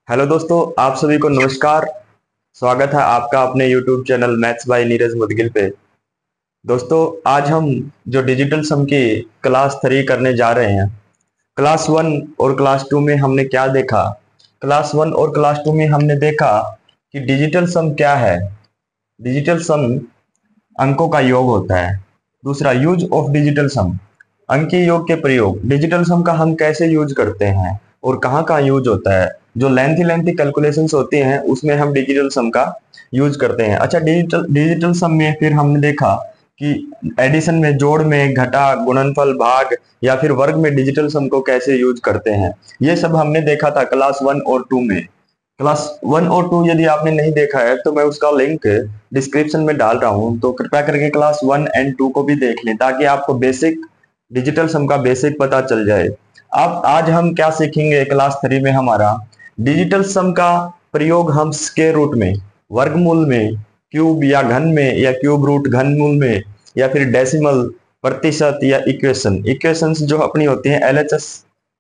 Hello दोस्तों, आप सभी को नमस्कार। स्वागत है आपका अपने YouTube channel maths by Neeraj Mudgil पे। दोस्तों, आज हम जो डिजिटल सम की क्लास 3 करने जा रहे हैं। क्लास 1 और क्लास 2 में हमने क्या देखा? क्लास 1 और क्लास 2 में हमने देखा कि डिजिटल सम क्या है। डिजिटल सम अंकों का योग होता है। दूसरा, यूज ऑफ डिजिटल सम, अंकीय योग के प्रयोग। डिजिटल सम का हम कैसे यूज करते हैं और कहाँ कहाँ यूज होता है? जो लेंथी लेंथी कैलकुलेशंस होती हैं उसमें हम डिजिटल सम का यूज करते हैं। अच्छा, डिजिटल डिजिटल सम में फिर हमने देखा कि एडिशन में, जोड़ में, घटा, गुणनफल, भाग या फिर वर्ग में डिजिटल सम को कैसे यूज करते हैं। ये सब हमने देखा था क्लास 1 और 2 में। क्लास 1 और 2 यदि आपने नहीं देखा है तो मैं उसका लिंक डिस्क्रिप्शन में डाल रहा हूं, तो कृपया करके क्लास 1 एंड 2 को भी देख लें ताकि आपको बेसिक डिजिटल सम का बेसिक पता चल जाए। अब आज हम क्या सीखेंगे क्लास 3 में? हमारा डिजिटल सम का प्रयोग हम स्क्वायर रूट में, वर्गमूल में, क्यूब या घन में, या क्यूब रूट घनमूल में, या फिर डेसिमल, प्रतिशत या इक्वेशन। इक्वेशंस जो अपनी होती हैं LHS,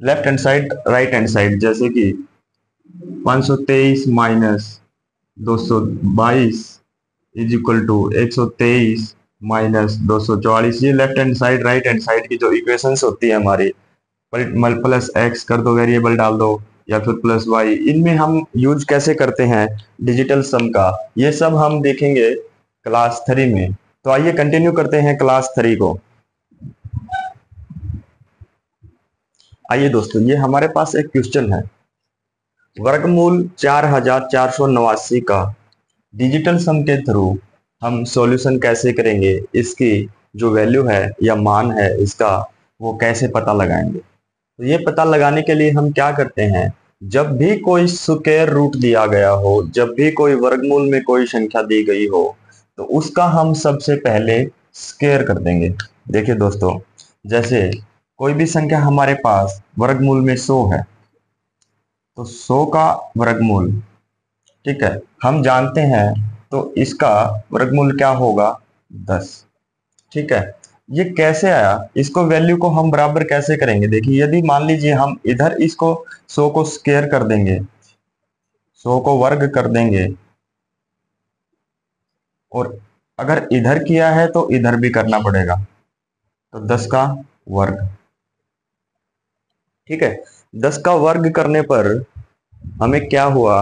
left hand side, right hand side, जैसे कि 523 minus 222 is equal to 123 minus 244। ये left hand side, right hand side की जो इक्वेशंस होती है हमारी, प्लस एक्स कर दो, वेरिएबल डाल दो, या फिर प्लस वाई, इनमें हम यूज कैसे करते हैं डिजिटल सम का, ये सब हम देखेंगे क्लास 3 में। तो आइए कंटिन्यू करते हैं क्लास 3 को। आइए दोस्तों, ये हमारे पास एक क्वेश्चन है। वर्गमूल 4489 का डिजिटल सम के थ्रू हम सॉल्यूशन कैसे करेंगे, इसकी जो वैल्यू है या मान है इसका, वो कैसे पता लगाएंगे। तो ये पता लगाने के लिए हम क्या करते हैं, जब भी कोई स्क्वायर रूट दिया गया हो, जब भी कोई वर्गमूल में कोई संख्या दी गई हो, तो उसका हम सबसे पहले स्क्वायर कर देंगे। देखिए दोस्तों, जैसे कोई भी संख्या हमारे पास वर्गमूल में 100 है, तो 100 का वर्गमूल, ठीक है, हम जानते हैं, तो इसका वर्गमूल क्या होगा? 10। ठीक है, ये कैसे आया, इसको वैल्यू को हम बराबर कैसे करेंगे? देखिए, यदि मान लीजिए हम इधर इसको 100 को स्क्वायर कर देंगे, 100 को वर्ग कर देंगे, और अगर इधर किया है तो इधर भी करना पड़ेगा, तो 10 का वर्ग। ठीक है, 10 का वर्ग करने पर हमें क्या हुआ?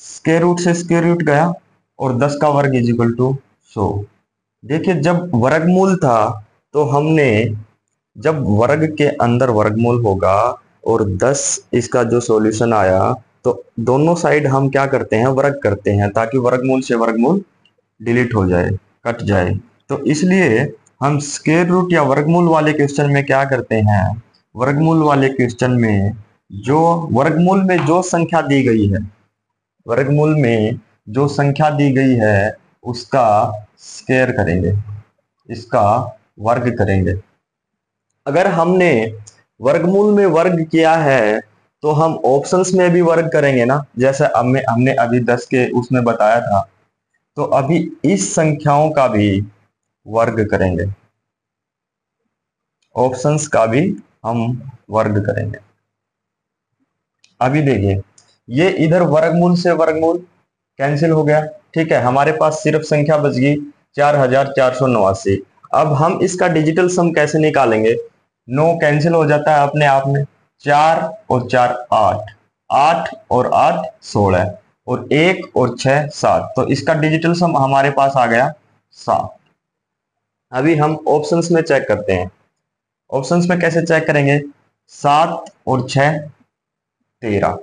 स्क्वायर रूट से स्क्वायर रूट गया, और 10 का वर्ग इज इक्वल टू 100। देखिए, जब वर्गमूल था तो हमने, जब वर्ग के अंदर वर्गमूल होगा और 10 इसका जो सॉल्यूशन आया, तो दोनों साइड हम क्या करते हैं? वर्ग करते हैं, ताकि वर्गमूल से वर्गमूल डिलीट हो जाए, कट जाए। तो इसलिए हम स्क्वायर रूट या वर्गमूल वाले क्वेश्चन में क्या करते हैं? वर्गमूल वाले क्वेश्चन में जो वर्गमूल में जो संख्या दी गई है, वर्गमूल में जो संख्या दी गई है उसका स्क्वायर करेंगे, इसका वर्ग करेंगे। अगर हमने वर्गमूल में वर्ग किया है तो हम ऑप्शंस में भी वर्ग करेंगे ना, जैसे हमने अभी 10 के उसमें बताया था। तो अभी इस संख्याओं का भी वर्ग करेंगे, ऑप्शंस का भी हम वर्ग करेंगे। अभी देखिए, ये इधर वर्गमूल से वर्गमूल कैंसिल हो गया। ठीक है, हमारे पास सिर्फ संख्या बच गई 4489। अब हम इसका डिजिटल सम कैसे निकालेंगे? 9 कैंसिल हो जाता है अपने आप में, 4 और 4 8, 8 और 8 16, और 1 और 6 7, तो इसका डिजिटल सम हमारे पास आ गया 7। अभी हम ऑप्शंस में चेक करते हैं। ऑप्शंस में कैसे चेक करेंगे? 7 और 6 13,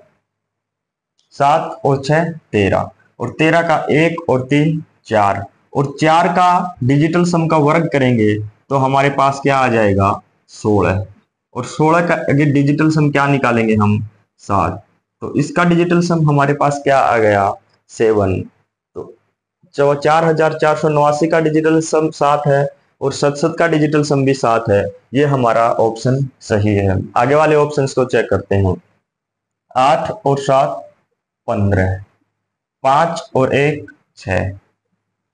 7 और 6 13, और 13 का 1 और 3 4, और 4 का डिजिटल सम का वर्ग करेंगे तो हमारे पास क्या आ जाएगा? 16, और 16 का अगर डिजिटल सम क्या निकालेंगे हम? 7, तो इसका डिजिटल सम हमारे पास क्या आ गया? 7। तो 4489 का डिजिटल सम 7 है, और 77 का डिजिटल सम भी 7 है। ये हमारा ऑप्शन सही है। आगे वाले ऑप्शंस को चेक करते हैं। 8 और 7 15, 5 और 1 6,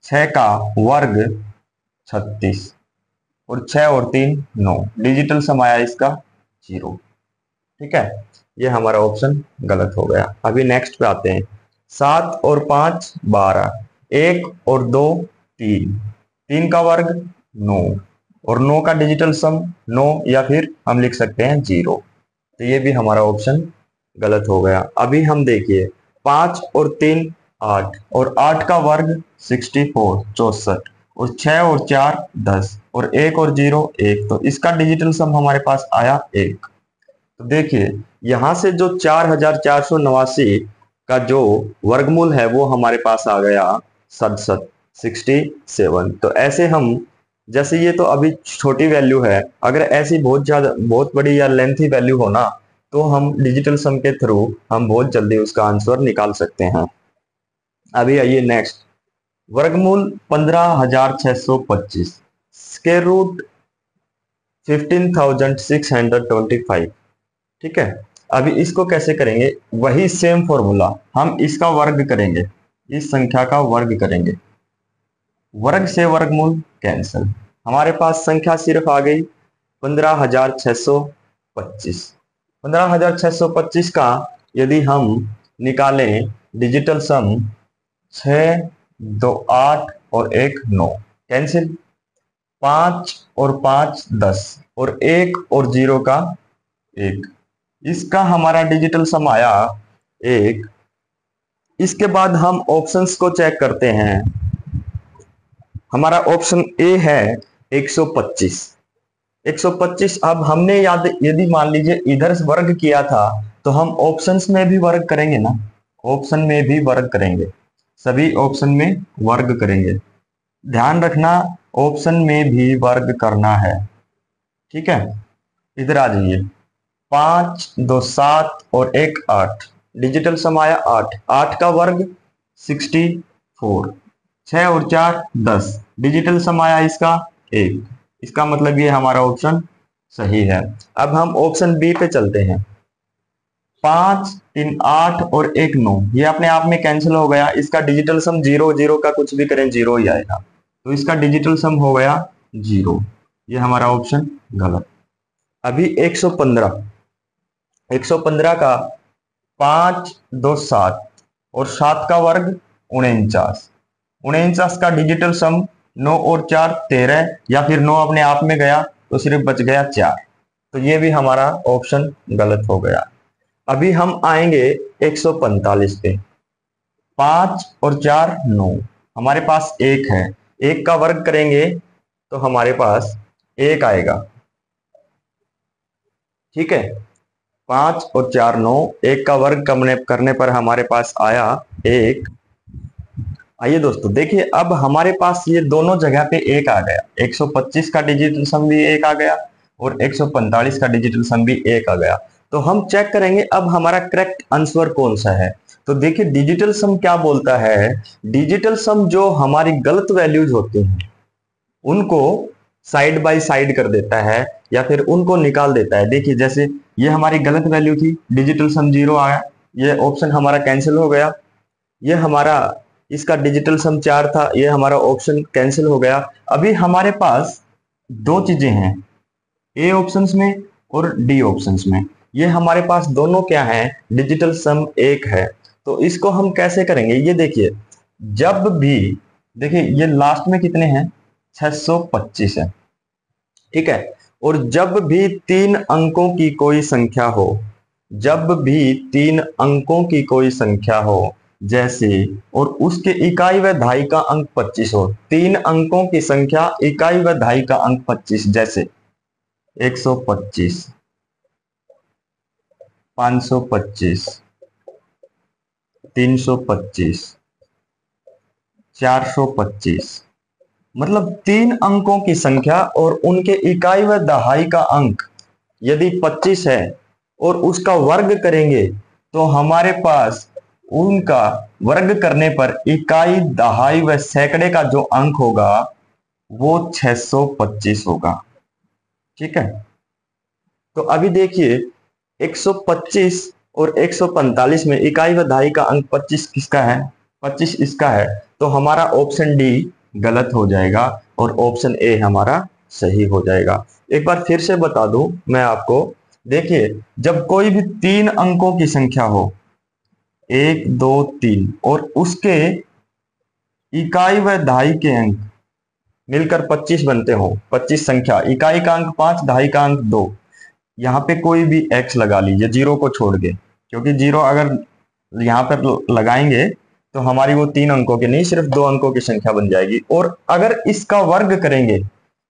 6 का वर्ग 36, और 6 और 3 9, डिजिटल सम आया इसका 0। ठीक है, ये हमारा ऑप्शन गलत हो गया। अभी नेक्स्ट पे आते हैं। 7 और 5 12, 1 और 2 3, 3 का वर्ग 9, और 9 का डिजिटल सम 9, या फिर हम लिख सकते हैं 0। तो ये भी हमारा ऑप्शन गलत हो गया। अभी हम देखिए 5 और 3 8, और 8 का वर्ग 64 64, और 6 और 4 10, और 1 और 0 1, तो इसका डिजिटल सम हमारे पास आया 1। तो देखिए यहां से जो 4489 का जो वर्गमूल है वो हमारे पास आ गया 67 67। तो ऐसे हम, जैसे ये तो अभी छोटी वैल्यू है, अगर ऐसी बहुत ज्यादा बहुत बड़ी या लेंथी वैल्यू हो ना, तो हम डिजिटल सम के थ्रू हम बहुत जल्दी उसका आंसर निकाल सकते हैं। अभी आइए नेक्स्ट। वर्गमूल 15,625, स्क्वायर रूट 15,625। ठीक है, अभी इसको कैसे करेंगे? वही सेम फॉर्मूला, हम इसका वर्ग करेंगे, इस संख्या का वर्ग करेंगे। वर्ग से वर्गमूल कैंसिल, हमारे पास संख्या सिर्फ आ गई 15,625। 15,625 का यदि हम निकालें डिजिटल सम, 6 2 8 और 1 9, कैंसिल, 5 और 5 10, और 1 और 0 का 1, इसका हमारा डिजिटल सम आया 1। इसके बाद हम ऑप्शंस को चेक करते हैं। हमारा ऑप्शन ए है 125। 125, अब हमने याद यदि मान लीजिए इधर वर्ग किया था, तो हम ऑप्शंस में भी वर्ग करेंगे ना, ऑप्शन में भी वर्ग करेंगे, सभी ऑप्शन में वर्ग करेंगे। ध्यान रखना, ऑप्शन में भी वर्ग करना है। ठीक है, इधर आ जाइए। 5 2 7 और 1 8, डिजिटल सम आया 8। 8 का वर्ग 64, 6 और 4 10, डिजिटल सम आया इसका 1। इसका मतलब ये हमारा ऑप्शन सही है। अब हम ऑप्शन बी पे चलते हैं। 5 3 8 और 1 9, ये अपने आप में कैंसिल हो गया। इसका डिजिटल सम 0 0 का कुछ भी करें 0 ही आएगा, तो इसका डिजिटल सम हो गया 0। ये हमारा ऑप्शन गलत। अभी 115, 115 का 5 2 7 और 7 का वर्ग 49, 49 का डिजिटल सम 9 और 4 13, या फिर 9 अपने आप में गया तो सिर्फ बच गया 4। तो ये भी हमारा ऑप्शन गलत हो गया। अभी हम आएंगे 145 पे। 5 और 4 9, हमारे पास 1 है, 1 का वर्ग करेंगे तो हमारे पास 1 आएगा। ठीक है, 5 और 4 9, 1 का वर्ग करने पर हमारे पास आया 1। आइए दोस्तों देखिए, अब हमारे पास ये दोनों जगह पे 1 आ गया। 125 का डिजिटल सम भी 1 आ गया, और 145 का डिजिटल सम भी 1 आ गया। तो हम चेक करेंगे अब हमारा करेक्ट आंसर कौन सा है। तो देखिए डिजिटल सम क्या बोलता है, डिजिटल सम जो हमारी गलत वैल्यूज होती हैं उनको साइड बाय साइड कर देता है, या फिर उनको निकाल देता है। देखिए जैसे ये हमारी गलत वैल्यू थी, डिजिटल सम 0 आया, ये ऑप्शन हमारा कैंसिल हो गया। ये हमारा इसका डिजिटल सम 4 था, ये हमारा ऑप्शन कैंसिल हो गया। अभी हमारे पास दो चीजें हैं, ए ऑप्शंस में और डी ऑप्शंस में। ये हमारे पास दोनों क्या है, डिजिटल सम 1 है। तो इसको हम कैसे करेंगे, ये देखिए, जब भी देखिए ये लास्ट में कितने हैं, 625 है। ठीक है, और जब भी 3 अंकों की कोई संख्या हो, जब भी 3 अंकों की कोई संख्या हो, जैसे, और उसके इकाई व दहाई का अंक 25 हो, 3 अंकों की संख्या इकाई व दहाई का अंक 25, जैसे 125 525 325 425, मतलब 3 अंकों की संख्या और उनके इकाई व दहाई का अंक यदि 25 है और उसका वर्ग करेंगे, तो हमारे पास उनका वर्ग करने पर इकाई दहाई व सैकड़े का जो अंक होगा वो 625 होगा। ठीक है, तो अभी देखिए 125 और 145 में इकाई व दहाई का अंक 25 किसका है, 25 इसका है। तो हमारा ऑप्शन डी गलत हो जाएगा और ऑप्शन ए हमारा सही हो जाएगा। एक बार फिर से बता दूं मैं आपको, देखिए, जब कोई भी 3 अंकों की संख्या हो, 1 2 3, और उसके इकाई व दहाई के अंक मिलकर 25 बनते हो, 25 संख्या, इकाई का अंक 5, दहाई का अंक 2, यहाँ पे कोई भी x लगा लीजिए जीरो को छोड़ के, क्योंकि जीरो अगर यहाँ पर लगाएंगे तो हमारी वो 3 अंकों की नहीं, सिर्फ 2 अंकों की संख्या बन जाएगी। और अगर इसका वर्ग करेंगे,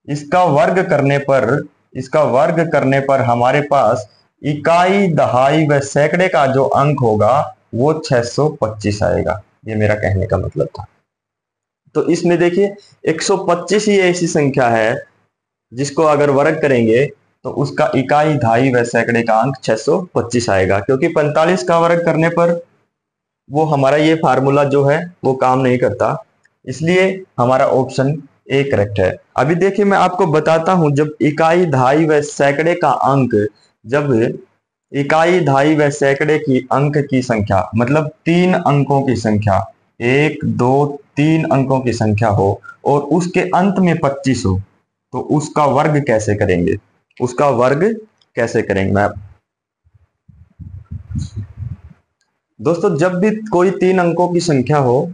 इसका वर्ग करने पर इसका वर्ग करने पर हमारे पास इकाई, दहाई व सैकड़े का जो अंक होगा वो 625 आएगा। ये मेरा कहने का मतलब था। तो इसमें देखिए 125 ही ऐसी संख्या है जिसको अगर वर्ग करेंगे तो उसका इकाई, दहाई व सैकड़े का अंक 625 आएगा, क्योंकि 45 का वर्ग करने पर वो हमारा ये फार्मूला जो है वो काम नहीं करता, इसलिए हमारा ऑप्शन ए करेक्ट है। अभी देखिए मैं आपको बताता हूं, जब इकाई, दहाई व सैकड़े का अंक, जब इकाई, दहाई व सैकड़े की अंक की संख्या मतलब 3 अंकों की संख्या, 1 2 3 अंकों की संख्या हो और उसके अंत में 25 हो, तो उसका वर्ग कैसे करेंगे, उसका वर्ग कैसे करेंगे मैं दोस्तों, जब भी कोई 3 अंकों की संख्या हो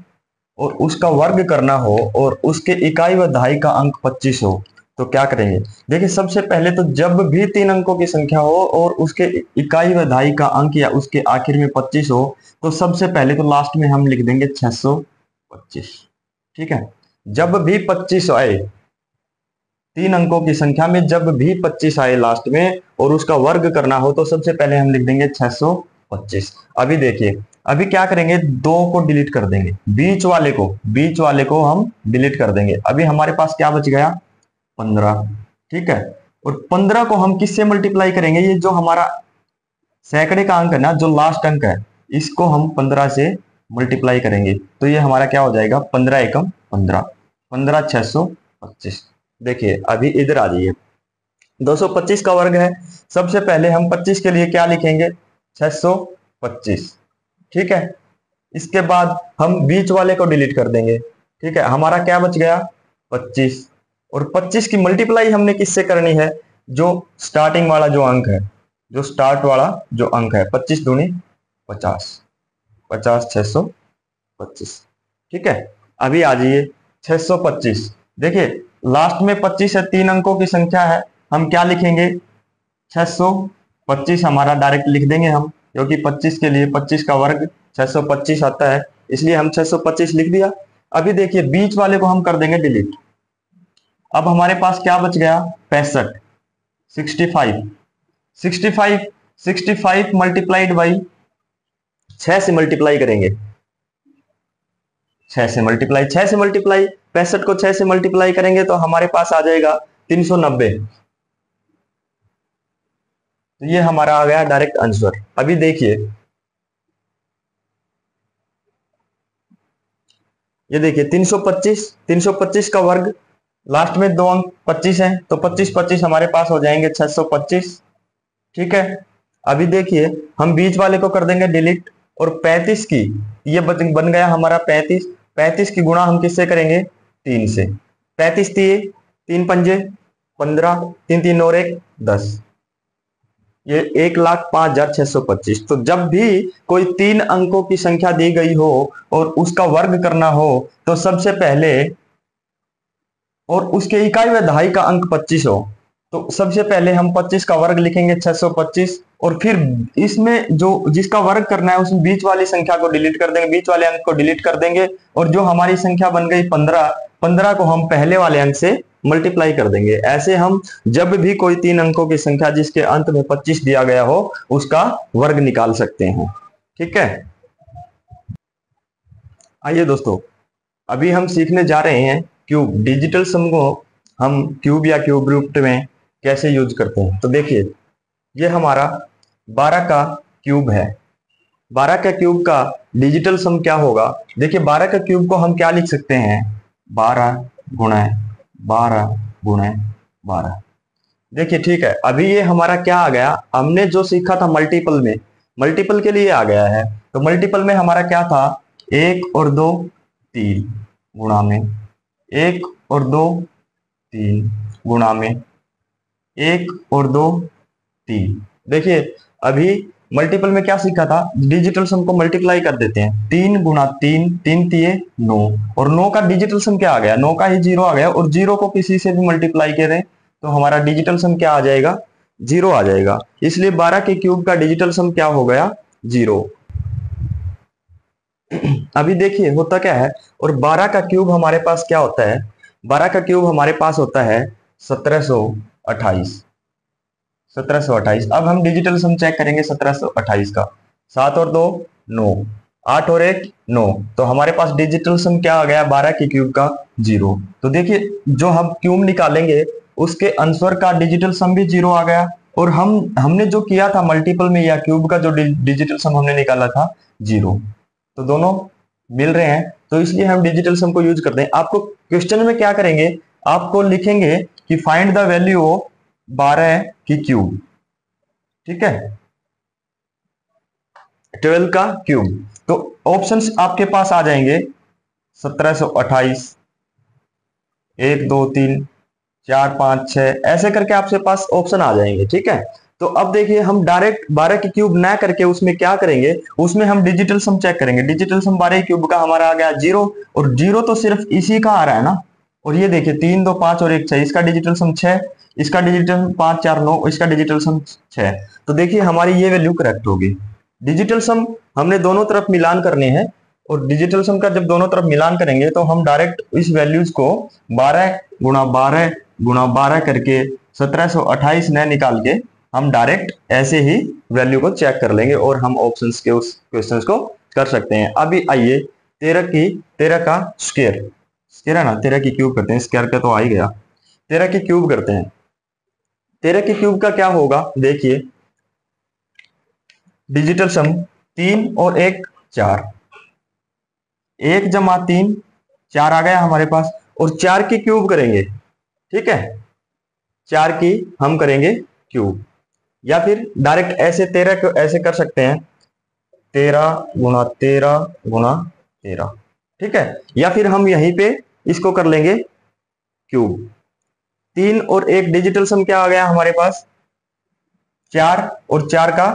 और उसका वर्ग करना हो और उसके इकाई व दहाई का अंक 25 हो, तो क्या करेंगे। देखिए सबसे पहले तो जब भी 3 अंकों की संख्या हो और उसके इकाई व दहाई का अंक या उसके आखिर में 25 हो, तो सबसे पहले तो लास्ट में हम लिख देंगे 625। ठीक है, जब भी 25 आए, 3 अंकों की संख्या में जब भी 25 आए लास्ट में और उसका वर्ग करना हो, तो सबसे पहले हम लिख देंगे 625। अभी देखिए, अभी क्या करेंगे, 2 को डिलीट कर देंगे, बीच वाले को हम डिलीट कर देंगे। अभी हमारे पास क्या बच गया, 15। ठीक है, और 15 को हम किससे मल्टीप्लाई करेंगे, ये जो हमारा सैकड़े का अंक है ना, जो लास्ट अंक है, इसको हम 15 से मल्टीप्लाई करेंगे, तो ये हमारा क्या हो जाएगा, 15 एकम 15, 15 625। देखिए अभी इधर आ जाइए, 225 का वर्ग है, सबसे पहले हम 25 के लिए क्या लिखेंगे, 625। ठीक है, इसके बाद हम बीच वाले को डिलीट कर देंगे। ठीक है, हमारा क्या बच गया, 25, और 25 की मल्टीप्लाई हमने किससे करनी है, जो स्टार्टिंग वाला जो अंक है, जो स्टार्ट वाला जो अंक है, 25 दूनी 50, 50 625। ठीक है, अभी आ जाइए 625। देखिए लास्ट में 25 है, 3 अंकों की संख्या है, हम क्या लिखेंगे, 625 हमारा डायरेक्ट लिख देंगे हम, क्योंकि 25 के लिए 25 का वर्ग 625 आता है, इसलिए हम 625 लिख दिया। अभी देखिए बीच वाले को हम कर देंगे डिलीट। अब हमारे पास क्या बच गया, 65, 65, 65, 65 मल्टीप्लाइड बाई 6 से मल्टीप्लाई करेंगे, 6 से मल्टीप्लाई 65 को 6 से मल्टीप्लाई करेंगे तो हमारे पास आ जाएगा 390। तो ये हमारा आ गया डायरेक्ट आंसर। अभी देखिए, ये देखिए 325, 325 का वर्ग, लास्ट में 2 अंक 25 है, तो 25 25 हमारे पास हो जाएंगे 625। ठीक है, अभी देखिए हम बीच वाले को कर देंगे डिलीट, और 35 की, ये बन गया हमारा 35, 35 की गुणा हम किससे करेंगे, 3 से, 35 तीन पंजे 15, 3 3 और 1 10, ये 1,05,625। तो जब भी कोई 3 अंकों की संख्या दी गई हो और उसका वर्ग करना हो, तो सबसे पहले, और उसके इकाई व दहाई का अंक 25 हो, तो सबसे पहले हम 25 का वर्ग लिखेंगे 625, और फिर इसमें जो जिसका वर्ग करना है उसमें बीच वाली संख्या को डिलीट कर देंगे, बीच वाले अंक को डिलीट कर देंगे, और जो हमारी संख्या बन गई 15, 15 को हम पहले वाले अंक से मल्टीप्लाई कर देंगे। ऐसे हम जब भी कोई 3 अंकों की संख्या जिसके अंत में 25 दिया गया हो उसका वर्ग निकाल सकते हैं। ठीक है, आइए दोस्तों, अभी हम सीखने जा रहे हैं क्यूब, डिजिटल सम को हम क्यूब या क्यूब रूट में कैसे यूज करते हैं। तो देखिए ये हमारा 12 का क्यूब है, 12 का क्यूब का डिजिटल सम क्या होगा। देखिए 12 का क्यूब को हम क्या लिख सकते हैं, 12 गुणे 12 गुणे 12। देखिए ठीक है, अभी ये हमारा क्या आ गया, हमने जो सीखा था मल्टीपल में, मल्टीपल के लिए आ गया है। तो मल्टीपल में हमारा क्या था, 1 और 2 3 गुणा में 1 और 2 3 गुणा में 1 और 2 3 देखिए अभी मल्टीपल में क्या सीखा था, डिजिटल सम को मल्टीप्लाई कर देते हैं, 3 गुना 3, 3 तिये 9, और 9 का डिजिटल सम क्या आ गया, 9 का ही 0 आ गया, और 0 को किसी से भी मल्टीप्लाई करें तो हमारा डिजिटल सम क्या आ जाएगा, 0 आ जाएगा। इसलिए 12 के क्यूब का डिजिटल सम क्या हो गया, 0। अभी देखिए होता क्या है, और 12 का क्यूब हमारे पास क्या होता है, 12 का क्यूब हमारे पास होता है 1728। 1728। अब हम डिजिटल सम चेक करेंगे 1728 का, 7 और 2 9, 8 और 1 9, तो हमारे पास डिजिटल सम क्या आ गया 12 के क्यूब का 0। तो देखिए जो हम क्यूब निकालेंगे उसके आंसर का डिजिटल सम भी 0 आ गया, और हमने जो किया था मल्टीपल में या क्यूब का जो डिजिटल सम हमने निकाला था 0, तो दोनों मिल रहे हैं, तो इसलिए हम डिजिटल सम को यूज करते हैं। आपको क्वेश्चन में क्या करेंगे, आपको लिखेंगे कि फाइंड द वैल्यू ऑफ 12 की क्यूब, ठीक है, 12 का क्यूब। तो ऑप्शंस आपके पास आ जाएंगे 1728, 1 2 3 4 5 6, ऐसे करके आपके पास ऑप्शन आ जाएंगे, ठीक है। तो अब देखिए हम डायरेक्ट 12 की क्यूब ना करके उसमें क्या करेंगे, उसमें हम डिजिटल सम चेक करेंगे। डिजिटल सम 12 क्यूब का हमारा आ गया 0, और 0 तो सिर्फ इसी का आ रहा है ना, और ये देखिए 3 2 5 और 1 6, इसका डिजिटल सम 6, इसका डिजिटल सम 5 4 9, इसका डिजिटल सम 6। तो देखिए हमारी ये वैल्यू करेक्ट होगी। डिजिटल सम हमने दोनों तरफ मिलान करने हैं, और डिजिटल सम का जब दोनों तरफ मिलान करेंगे तो हम डायरेक्ट इस वैल्यूज को 12 गुणा 12 गुणा 12 करके 1728 न निकाल के हम डायरेक्ट ऐसे ही वैल्यू को चेक कर लेंगे, और हम ऑप्शंस के उस क्वेश्चंस को कर सकते हैं। अभी आइए 13 का स्क्वायर, स्क्वायर है ना, 13 की क्यूब करते हैं, स्क्वायर का तो आ ही गया, 13 की क्यूब करते हैं। 13 की क्यूब का क्या होगा, देखिए डिजिटल सम 3 और 1 4, 1 जमा 3 4 आ गया हमारे पास, और 4 की क्यूब करेंगे, ठीक है, 4 की हम करेंगे क्यूब, या फिर डायरेक्ट ऐसे 13 को ऐसे कर सकते हैं, 13 गुणा 13 गुणा 13, ठीक है, या फिर हम यहीं पे इसको कर लेंगे क्यूब। 3 और 1 डिजिटल सम क्या आ गया हमारे पास, 4, और 4 का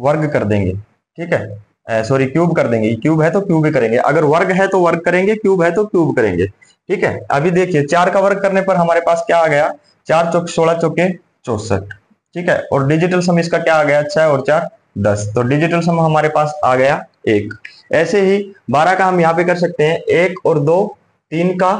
वर्ग कर देंगे, ठीक है, सॉरी क्यूब कर देंगे, क्यूब है तो क्यूब भी करेंगे, अगर वर्ग है तो वर्ग करेंगे, क्यूब है तो क्यूब करेंगे, ठीक है। अभी देखिए 4 का वर्ग करने पर हमारे पास क्या आ गया, 4 चौक 16 चौके 64, ठीक है, और डिजिटल सम इसका क्या आ गया, 6 और 4 10, तो डिजिटल सम हमारे पास आ गया 1। ऐसे ही 12 का हम यहाँ पे कर सकते हैं, 1 और 2 3 का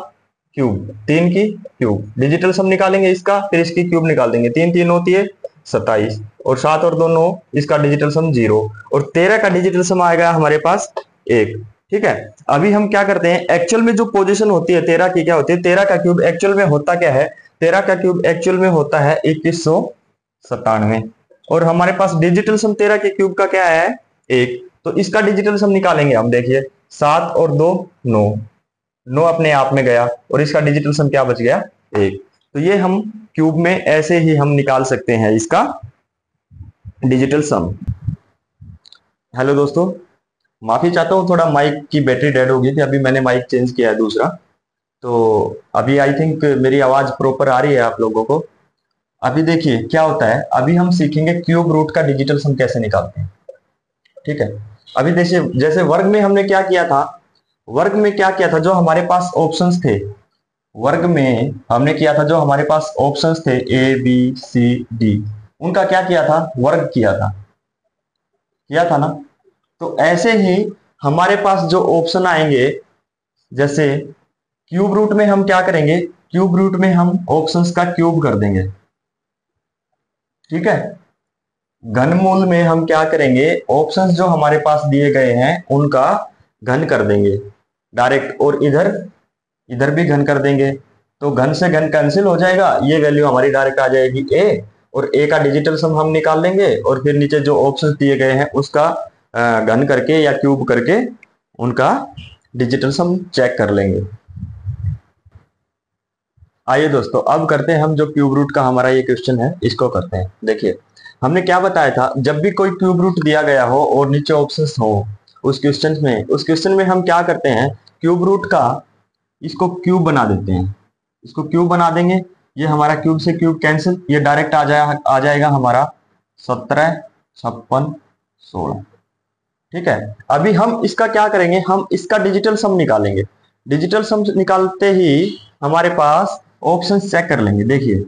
क्यूब, 3 की क्यूब, डिजिटल सम निकालेंगे इसका, फिर इसकी क्यूब निकाल देंगे, 3 3 होती है 27, और 7 और 2 9, इसका डिजिटल सम 0, और 13 का डिजिटल सम आएगा हमारे पास 1, ठीक है। अभी हम क्या करते हैं, एक्चुअल में जो पोजीशन होती है 13 की क्या होती है, 13 का क्यूब एक्चुअल में होता क्या है, 13 का क्यूब एक्चुअल में होता है 2197, और हमारे पास डिजिटल सम 13 के क्यूब का क्या है 1, तो इसका डिजिटल सम निकालेंगे हम। देखिए 7 और 2 9, 9 अपने आप में गया, और इसका डिजिटल सम क्या बच गया 1। तो ये हम क्यूब में ऐसे ही हम निकाल सकते हैं इसका डिजिटल सम। हेलो दोस्तों, माफी चाहता हूँ, थोड़ा माइक की बैटरी डेड हो गई थी, अभी मैंने माइक चेंज किया है दूसरा, तो अभी आई थिंक मेरी आवाज प्रॉपर आ रही है आप लोगों को। अभी देखिए क्या होता है, अभी हम सीखेंगे क्यूब रूट का डिजिटल सम कैसे निकालते हैं, ठीक है। अभी देखिए जैसे वर्ग में हमने क्या किया था, वर्ग में क्या किया था, जो हमारे पास ऑप्शंस थे, वर्ग में हमने किया था, जो हमारे पास ऑप्शंस थे ए बी सी डी, उनका क्या किया था, वर्ग किया था ना। तो ऐसे ही हमारे पास जो ऑप्शन आएंगे, जैसे क्यूब रूट में हम क्या करेंगे, क्यूब रूट में हम ऑप्शंस का क्यूब कर देंगे, ठीक है। घनमूल में हम क्या करेंगे, ऑप्शंस जो हमारे पास दिए गए हैं उनका घन कर देंगे डायरेक्ट, और इधर इधर भी घन कर देंगे, तो घन से घन कैंसिल हो जाएगा, ये वैल्यू हमारी डायरेक्ट आ जाएगी ए, और ए का डिजिटल सम हम निकाल लेंगे, और फिर नीचे जो ऑप्शंस दिए गए हैं उसका घन करके या क्यूब करके उनका डिजिटल सम चेक कर लेंगे। आइए दोस्तों अब करते हैं हम जो क्यूब रूट का हमारा ये क्वेश्चन है इसको करते हैं। देखिए हमने क्या बताया था, जब भी कोई क्यूब रूट दिया गया हो और नीचे ऑप्शंस हो उस क्वेश्चन में हम क्या करते हैं, क्यूब रूट का इसको क्यूब बना देते हैं, इसको क्यूब बना देंगे, ये हमारा क्यूब से क्यूब कैंसिल, ये डायरेक्ट आ जाएगा हमारा 17, 56, 16। ठीक है, अभी हम इसका क्या करेंगे, हम इसका डिजिटल सम निकालेंगे। डिजिटल सम निकालते ही हमारे पास ऑप्शन चेक कर लेंगे। देखिए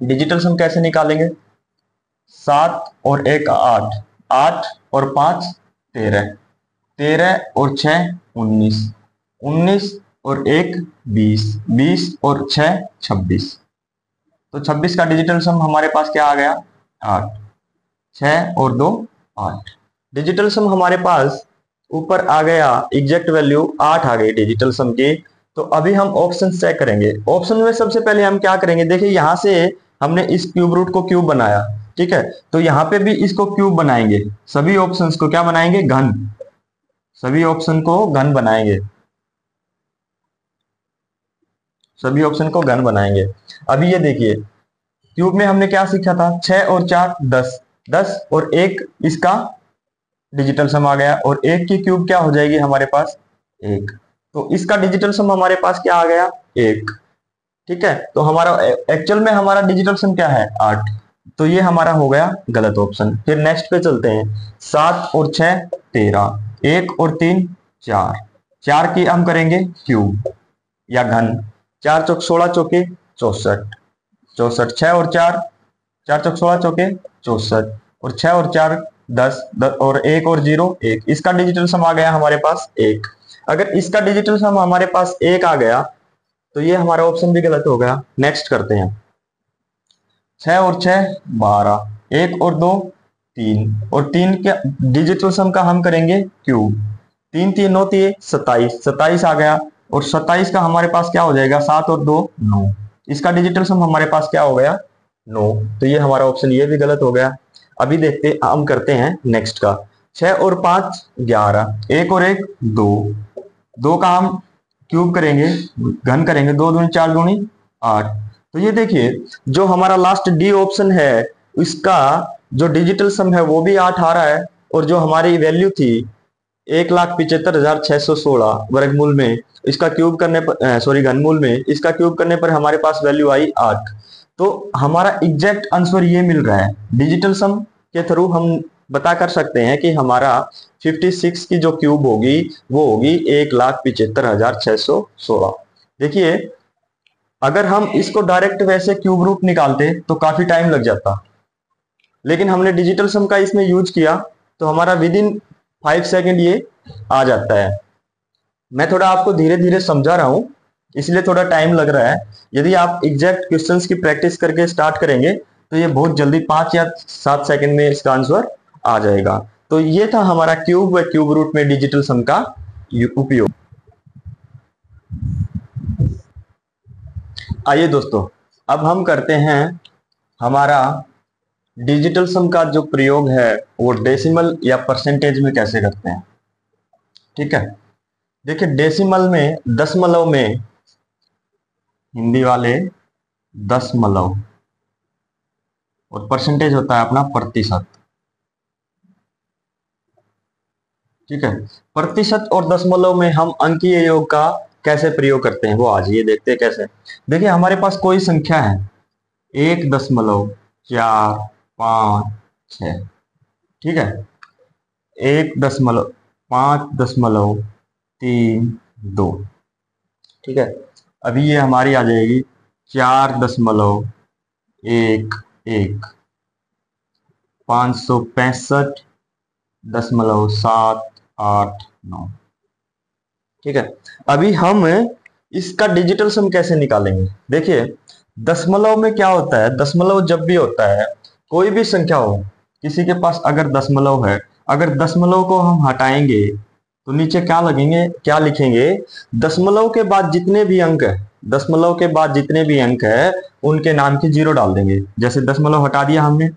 डिजिटल सम कैसे निकालेंगे, 7 और 1 8, 8 और 5 13, 13 और 6 19, 19 और 1 20, 20 और 6 26। तो 26 का डिजिटल सम हमारे पास क्या आ गया, 8। 6 और 2 8। डिजिटल सम हमारे पास ऊपर आ गया, एग्जैक्ट वैल्यू 8 आ गई डिजिटल सम की। तो अभी हम ऑप्शन चेक करेंगे। ऑप्शन में सबसे पहले हम क्या करेंगे, देखिए यहां से हमने इस क्यूब रूट को क्यूब बनाया, ठीक है, तो यहां पे भी इसको क्यूब बनाएंगे। सभी ऑप्शंस को क्या बनाएंगे, घन। सभी ऑप्शन को घन बनाएंगे, सभी ऑप्शन को घन बनाएंगे। अभी ये देखिए क्यूब में हमने क्या सीखा था, 6 और 4 10, 10 और 1 इसका डिजिटल सम आ गया, और 1 की क्यूब क्या हो जाएगी हमारे पास, 1। तो इसका डिजिटल सम हमारे पास क्या आ गया, 1। ठीक है, तो हमारा एक्चुअल में हमारा डिजिटल सम क्या है, 8। तो ये हमारा हो गया गलत ऑप्शन। फिर नेक्स्ट पे चलते हैं। 7 और 6 13, 1 और 3 4, 4 की हम करेंगे क्यूब या घन। 4 चौक 16 चौके 64, 64, 6 और 4, 4 चौक 16 चौके 64, और 6 और 4 10, 10 और 1 और 0 1। इसका डिजिटल सम आ गया हमारे पास 1। अगर इसका डिजिटल सम हमारे पास 1 आ गया तो ये हमारा ऑप्शन भी गलत हो गया। नेक्स्ट करते हैं। 6 और 6 12, 1 और 2 3, और 3 के डिजिटल सम का हम करेंगे क्यूब। 3 3 9 3 27, 27 आ गया, और 27 का हमारे पास क्या हो जाएगा, 7 और 2 9। इसका डिजिटल सम हमारे पास क्या हो गया, 9। तो ये हमारा ऑप्शन ये भी गलत हो गया। अभी देखते हम करते हैं नेक्स्ट का। 6 और 5 11, 1 और 1 2, 2 का हम क्यूब करेंगे, घन करेंगे, 2 दूनी 4 दूनी 8। तो ये देखिए जो हमारा लास्ट डी ऑप्शन है इसका जो डिजिटल सम है वो भी 8 आ रहा है, और जो हमारी वैल्यू थी 1,75,616 वर्गमूल में, इसका क्यूब करने पर सॉरी घनमूल में इसका क्यूब करने पर हमारे पास वैल्यू आई 8। तो हमारा एग्जैक्ट आंसर ये मिल रहा है। डिजिटल सम के थ्रू हम बता कर सकते हैं कि हमारा 56 की जो क्यूब होगी वो होगी 1,75,616। देखिए अगर हम इसको डायरेक्ट वैसे क्यूब रूट निकालते तो काफी टाइम लग जाता, लेकिन हमने डिजिटल सम का इसमें यूज किया तो हमारा विद इन 5 सेकेंड ये आ जाता है। मैं थोड़ा आपको धीरे धीरे समझा रहा हूं इसलिए थोड़ा टाइम लग रहा है। यदि आप एग्जैक्ट क्वेश्चंस की प्रैक्टिस करके स्टार्ट करेंगे तो ये बहुत जल्दी 5 या 7 सेकंड में इसका आंसर आ जाएगा। तो ये था हमारा क्यूब व क्यूब रूट में डिजिटल सम का उपयोग। आइए दोस्तों अब हम करते हैं हमारा डिजिटल सम का जो प्रयोग है वो डेसिमल या परसेंटेज में कैसे करते हैं। ठीक है, देखिए डेसिमल में दशमलव में, हिंदी वाले दशमलव, और परसेंटेज होता है अपना प्रतिशत। ठीक है, प्रतिशत और दशमलव में हम अंकीय योग का कैसे प्रयोग करते हैं वो आज ये देखते हैं कैसे। देखिए हमारे पास कोई संख्या है 1.456, ठीक है, 1.5.32, ठीक है। अभी ये हमारी आ जाएगी 4.11, 565.789, ठीक है। अभी हम इसका डिजिटल सम कैसे निकालेंगे। देखिए दशमलव में क्या होता है, दशमलव जब भी होता है कोई भी संख्या हो, किसी के पास अगर दशमलव है, अगर दशमलव को हम हटाएंगे तो नीचे क्या लगेंगे, क्या लिखेंगे, दशमलव के बाद जितने भी अंक है, दशमलव के बाद जितने भी अंक है उनके नाम की जीरो डाल देंगे। जैसे दशमलव हटा दिया हमने,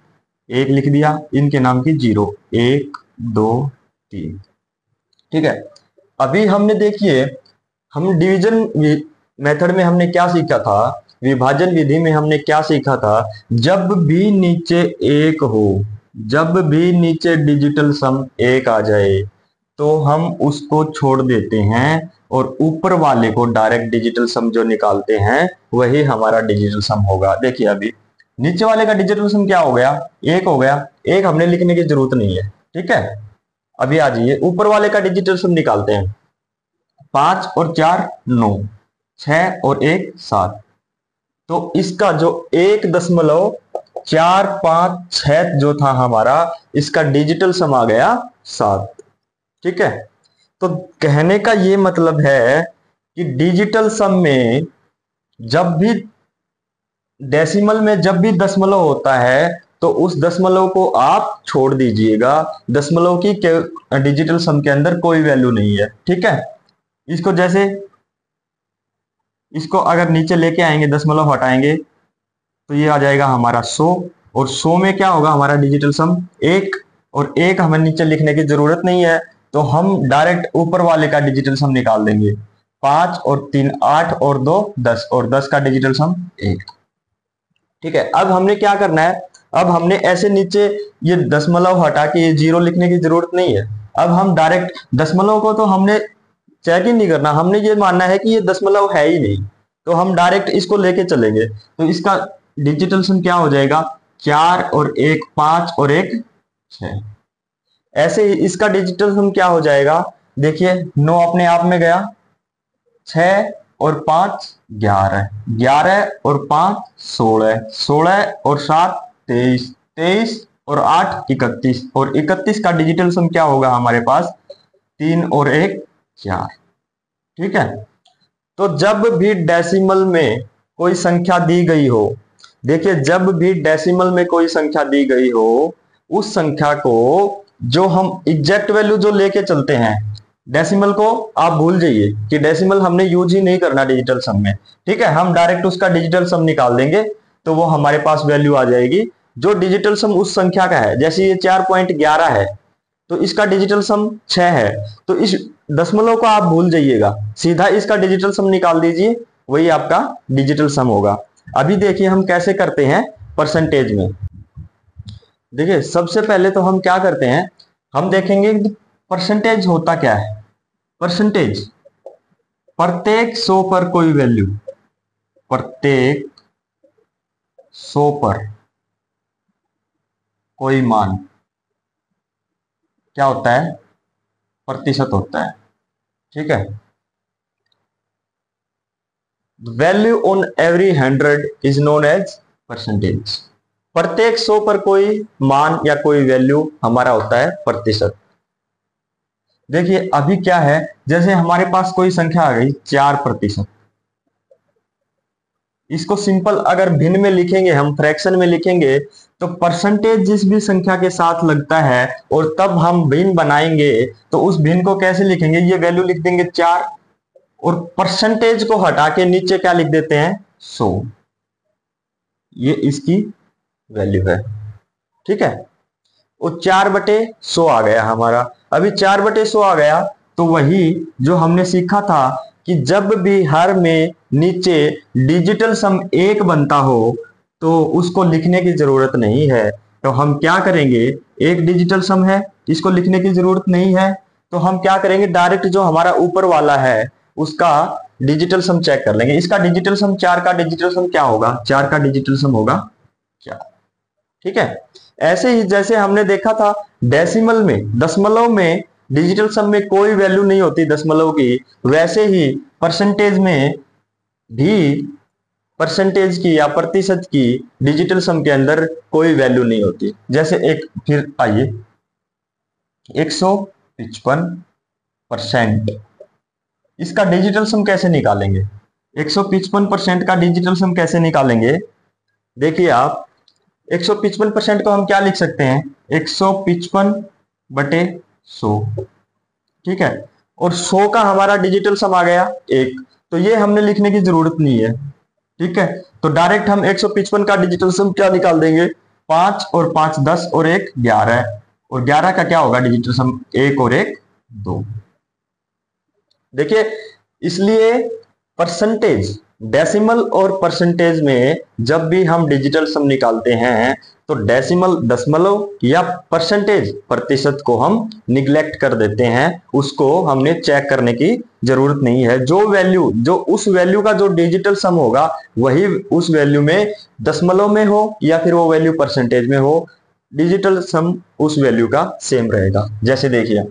1 लिख दिया, इनके नाम की जीरो, 1 2 3, ठीक है। अभी हमने देखिए हम डिवीजन मेथड में हमने क्या सीखा था, विभाजन विधि में हमने क्या सीखा था, जब भी नीचे 1 हो, जब भी नीचे डिजिटल सम 1 आ जाए तो हम उसको छोड़ देते हैं और ऊपर वाले को डायरेक्ट डिजिटल सम जो निकालते हैं वही हमारा डिजिटल सम होगा। देखिए अभी नीचे वाले का डिजिटल सम क्या हो गया, एक हो गया, एक हमने लिखने की जरूरत नहीं है, ठीक है। अभी आ जाइए ऊपर वाले का डिजिटल सम निकालते हैं। 5 और 4 9, 6 और 1 7। तो इसका जो 1.456 जो था हमारा, इसका डिजिटल सम आ गया 7, ठीक है। तो कहने का ये मतलब है कि डिजिटल सम में जब भी डेसिमल में जब भी दशमलव होता है तो उस दशमलव को आप छोड़ दीजिएगा, दशमलव की डिजिटल सम के अंदर कोई वैल्यू नहीं है, ठीक है। इसको जैसे इसको अगर नीचे लेके आएंगे, दशमलव हटाएंगे तो ये आ जाएगा हमारा 100, और 100 में क्या होगा हमारा डिजिटल सम 1, और 1 हमें नीचे लिखने की जरूरत नहीं है, तो हम डायरेक्ट ऊपर वाले का डिजिटल सम निकाल देंगे। 5 और 3 8 और 2 10, और 10 का डिजिटल सम 1, ठीक है। अब हमने क्या करना है, अब हमने ऐसे नीचे ये दशमलव हटा के ये जीरो लिखने की जरूरत नहीं है। अब हम डायरेक्ट दशमलव को तो हमने चेक ही नहीं करना, हमने ये मानना है कि ये दशमलव है ही नहीं, तो हम डायरेक्ट इसको लेके चलेंगे। तो इसका डिजिटल सम क्या हो जाएगा, 4 और 1 5 और 1 6। ऐसे ही इसका डिजिटल सम क्या हो जाएगा, देखिए 9 अपने आप में गया, 6 और 5 11, 11 और 5 16, 16 और 7 23, 23 और 8 31, और 31 का डिजिटल सम क्या होगा हमारे पास, 3 और 1 4, ठीक है। तो जब भी डेसिमल में कोई संख्या दी गई हो, देखिए जब भी डेसिमल में कोई संख्या दी गई हो, उस संख्या को जो हम एग्जैक्ट वैल्यू जो लेके चलते हैं, डेसिमल को आप भूल जाइए कि डेसिमल हमने यूज ही नहीं करना डिजिटल सम में, ठीक है। हम डायरेक्ट उसका डिजिटल सम निकाल देंगे, तो वो हमारे पास वैल्यू आ जाएगी जो डिजिटल सम उस संख्या का है। जैसे ये 4.11 है तो इसका डिजिटल सम 6 है, तो इस दशमलव को आप भूल जाइएगा, सीधा इसका डिजिटल सम निकाल दीजिए, वही आपका डिजिटल सम होगा। अभी देखिए हम कैसे करते हैं परसेंटेज में। देखिए सबसे पहले तो हम क्या करते हैं, हम देखेंगे परसेंटेज होता क्या है। परसेंटेज प्रत्येक 100 पर कोई वैल्यू, प्रत्येक 100 पर कोई मान क्या होता है, प्रतिशत होता है, ठीक है। Value on every 100 is known as percentage. प्रत्येक 100 पर कोई मान या कोई वैल्यू हमारा होता है प्रतिशत। देखिए अभी क्या है, जैसे हमारे पास कोई संख्या आ गई 4%, इसको सिंपल अगर भिन्न में लिखेंगे, हम फ्रैक्शन में लिखेंगे, तो परसेंटेज जिस भी संख्या के साथ लगता है और तब हम भिन्न बनाएंगे, तो उस भिन्न को कैसे लिखेंगे, ये वैल्यू लिख देंगे 4, और परसेंटेज को हटा के नीचे क्या लिख देते हैं 100, ये इसकी वैल्यू है, ठीक है। और 4/100 आ गया हमारा। अभी 4/100 आ गया तो वही जो हमने सीखा था कि जब भी हर में नीचे डिजिटल सम 1 बनता हो तो उसको लिखने की जरूरत नहीं है। तो हम क्या करेंगे, एक डिजिटल सम है, इसको लिखने की जरूरत नहीं है, तो हम क्या करेंगे, डायरेक्ट जो हमारा ऊपर वाला है उसका डिजिटल सम चेक कर लेंगे। इसका डिजिटल सम 4 का डिजिटल सम क्या होगा, 4 का डिजिटल सम होगा 4, ठीक है। ऐसे ही जैसे हमने देखा था डेसिमल में, दशमलव में डिजिटल सम में कोई वैल्यू नहीं होती दशमलव की, वैसे ही परसेंटेज में भी, परसेंटेज की या प्रतिशत की डिजिटल सम के अंदर कोई वैल्यू नहीं होती। जैसे एक फिर आइए 155%, इसका डिजिटल सम कैसे निकालेंगे, 155% का डिजिटल सम कैसे निकालेंगे। देखिए आप 155% को हम क्या लिख सकते हैं, 155/100, ठीक है। और 100 का हमारा डिजिटल सम आ गया 1, तो ये हमने लिखने की जरूरत नहीं है, ठीक है। तो डायरेक्ट हम 155 का डिजिटल सम क्या निकाल देंगे, 5 और 5 10 और 1 11, और 11 का क्या होगा डिजिटल सम, 1 और 1 2। देखिए इसलिए परसेंटेज, डेसिमल और परसेंटेज में जब भी हम डिजिटल सम निकालते हैं तो डेसिमल दशमलव या परसेंटेज प्रतिशत को हम निग्लेक्ट कर देते हैं, उसको हमने चेक करने की जरूरत नहीं है। जो वैल्यू, जो उस वैल्यू का जो डिजिटल सम होगा वही उस वैल्यू में दशमलव में हो या फिर वो वैल्यू परसेंटेज में हो, डिजिटल सम उस वैल्यू का सेम रहेगा। जैसे देखिए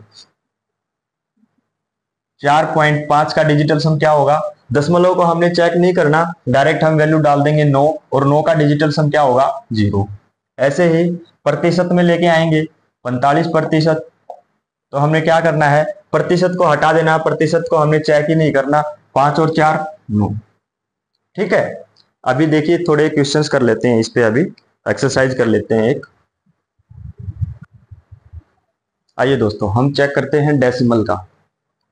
4.5 का डिजिटल सम क्या होगा, दशमलव को हमने चेक नहीं करना, डायरेक्ट हम वैल्यू डाल देंगे 9 और 9 का डिजिटल सम क्या होगा 0। ऐसे ही प्रतिशत में लेके आएंगे 45%, तो हमने क्या करना है, प्रतिशत को हटा देना, प्रतिशत को हमने चेक ही नहीं करना, 5 और 4 9। ठीक है, अभी देखिए थोड़े क्वेश्चंस कर लेते हैं इस पे, अभी एक्सरसाइज कर लेते हैं एक। आइए दोस्तों हम चेक करते हैं डेसिमल का।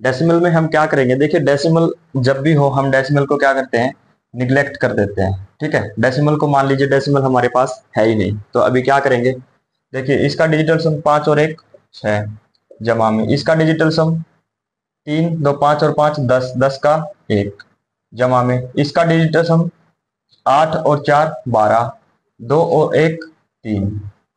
डेसिमल में हम क्या करेंगे, देखिए डेसिमल जब भी हो हम डेसिमल को क्या करते हैं, निग्लेक्ट कर देते हैं। ठीक है, डेसिमल को मान लीजिए डेसिमल हमारे पास है ही नहीं, तो अभी क्या करेंगे, देखिए इसका डिजिटल सम 5 और 1 6, जमा में इसका डिजिटल सम 3 2 5 और 5 10, 10 का 1, जमा में इसका डिजिटल सम 8 और 4 12, 2 और 1 3।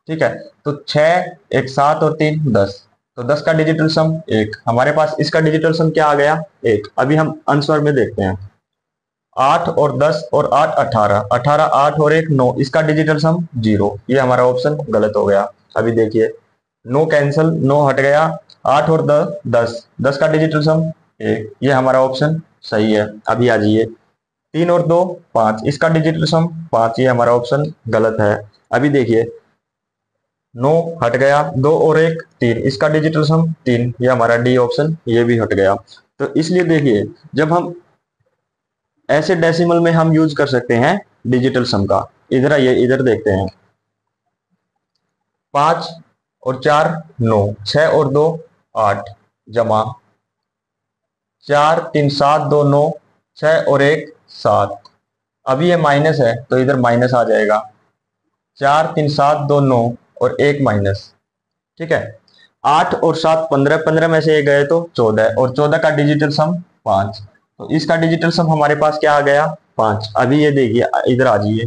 ठीक है, तो 6 1 7 और 3 10, तो 10 का डिजिटल सम 1, हमारे पास इसका डिजिटल सम क्या आ गया 1। अभी हम आंसर में देखते हैं 8 और 10 और 8 18, 18 8 और 1 9, इसका डिजिटल सम 0, ये हमारा ऑप्शन गलत हो गया। अभी देखिए 9 कैंसिल, 9 हट गया, 8 और 10 10, 10 का डिजिटल सम 1, ये हमारा ऑप्शन सही है। अभी आ जाइए 3 और 2 5, इसका डिजिटल सम 5, ये हमारा ऑप्शन गलत है। अभी देखिए 9 हट गया, 2 और 1 3, इसका डिजिटल सम 3, ये हमारा डी ऑप्शन ये भी हट गया। तो इसलिए देखिए जब हम ऐसे डेसिमल में हम यूज कर सकते हैं डिजिटल सम का। इधर आइए, इधर देखते हैं 5 और 4 9, 6 और 2 8, जमा 4 3 7 2 9, 6 और 1 7। अभी ये माइनस है तो इधर माइनस आ जाएगा, 4 3 7 2 9 और 1 माइनस। ठीक है, 8 और 7 15, 15 में से 1 गए तो 14, और 14 का डिजिटल सम 5, तो इसका डिजिटल सम हमारे पास क्या आ गया 5। अभी ये देखिए इधर आ जाइए